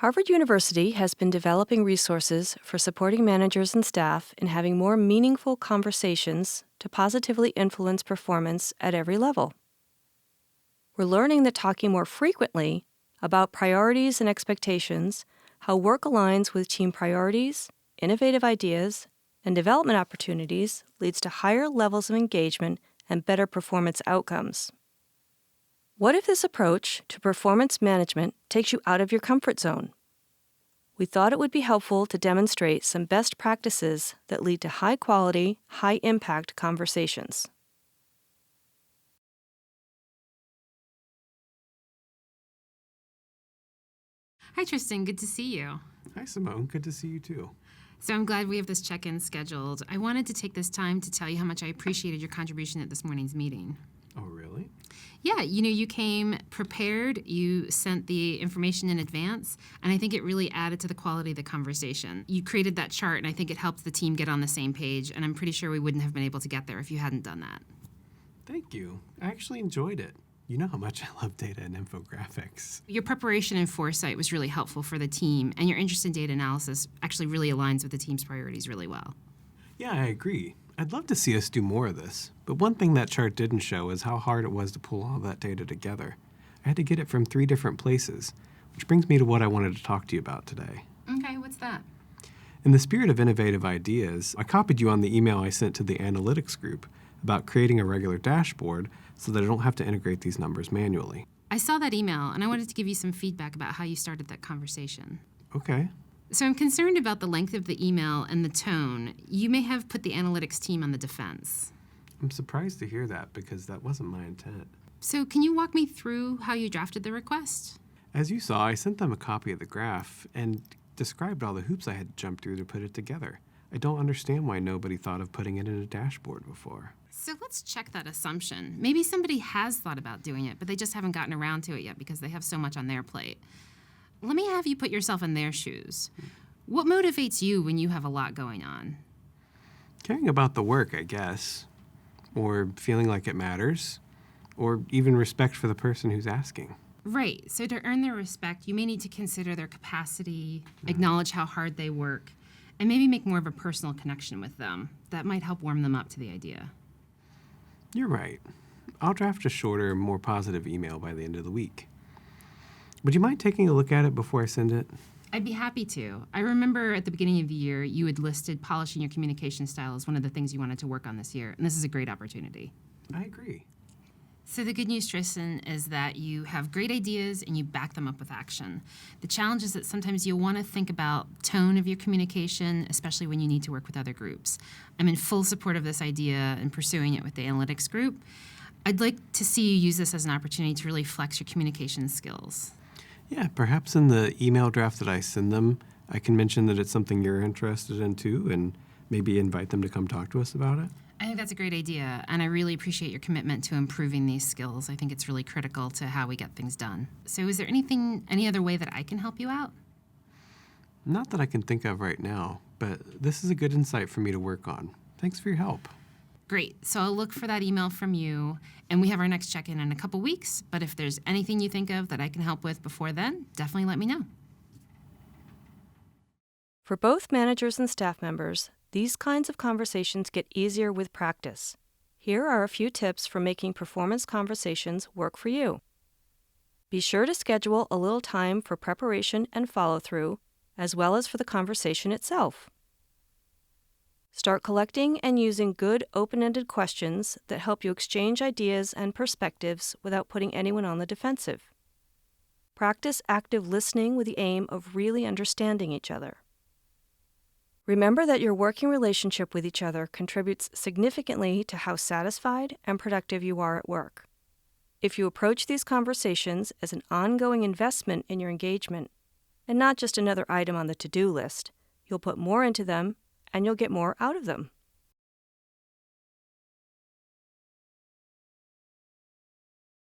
Harvard University has been developing resources for supporting managers and staff in having more meaningful conversations to positively influence performance at every level. We're learning that talking more frequently about priorities and expectations, how work aligns with team priorities, innovative ideas, and development opportunities leads to higher levels of engagement and better performance outcomes. What if this approach to performance management takes you out of your comfort zone? We thought it would be helpful to demonstrate some best practices that lead to high-quality, high-impact conversations. Hi, Tristan. Good to see you. Hi, Simone. Good to see you, too. So I'm glad we have this check-in scheduled. I wanted to take this time to tell you how much I appreciated your contribution at this morning's meeting. Oh, really? Yeah, you came prepared, you sent the information in advance, and I think it really added to the quality of the conversation. You created that chart, and I think it helped the team get on the same page, and I'm pretty sure we wouldn't have been able to get there if you hadn't done that. Thank you. I actually enjoyed it. You know how much I love data and infographics. Your preparation and foresight was really helpful for the team, and your interest in data analysis actually really aligns with the team's priorities really well. Yeah, I agree. I'd love to see us do more of this, but one thing that chart didn't show is how hard it was to pull all that data together. I had to get it from 3 different places, which brings me to what I wanted to talk to you about today. Okay, what's that? In the spirit of innovative ideas, I copied you on the email I sent to the analytics group about creating a regular dashboard so that I don't have to integrate these numbers manually. I saw that email, and I wanted to give you some feedback about how you started that conversation. Okay. So I'm concerned about the length of the email and the tone. You may have put the analytics team on the defense. I'm surprised to hear that because that wasn't my intent. So can you walk me through how you drafted the request? As you saw, I sent them a copy of the graph and described all the hoops I had to jump through to put it together. I don't understand why nobody thought of putting it in a dashboard before. So let's check that assumption. Maybe somebody has thought about doing it, but they just haven't gotten around to it yet because they have so much on their plate. Let me have you put yourself in their shoes. What motivates you when you have a lot going on? Caring about the work, I guess. Or feeling like it matters. Or even respect for the person who's asking. Right. So to earn their respect, you may need to consider their capacity, acknowledge how hard they work, and maybe make more of a personal connection with them. That might help warm them up to the idea. You're right. I'll draft a shorter, more positive email by the end of the week. Would you mind taking a look at it before I send it? I'd be happy to. I remember at the beginning of the year, you had listed polishing your communication style as one of the things you wanted to work on this year, and this is a great opportunity. I agree. So the good news, Tristan, is that you have great ideas and you back them up with action. The challenge is that sometimes you'll want to think about tone of your communication, especially when you need to work with other groups. I'm in full support of this idea and pursuing it with the analytics group. I'd like to see you use this as an opportunity to really flex your communication skills. Yeah, perhaps in the email draft that I send them, I can mention that it's something you're interested in too, and maybe invite them to come talk to us about it. I think that's a great idea, and I really appreciate your commitment to improving these skills. I think it's really critical to how we get things done. So is there any other way that I can help you out? Not that I can think of right now, but this is a good insight for me to work on. Thanks for your help. Great. So I'll look for that email from you, and we have our next check-in in a couple weeks. But if there's anything you think of that I can help with before then, definitely let me know. For both managers and staff members, these kinds of conversations get easier with practice. Here are a few tips for making performance conversations work for you. Be sure to schedule a little time for preparation and follow-through, as well as for the conversation itself. Start collecting and using good open-ended questions that help you exchange ideas and perspectives without putting anyone on the defensive. Practice active listening with the aim of really understanding each other. Remember that your working relationship with each other contributes significantly to how satisfied and productive you are at work. If you approach these conversations as an ongoing investment in your engagement, and not just another item on the to-do list, you'll put more into them and you'll get more out of them.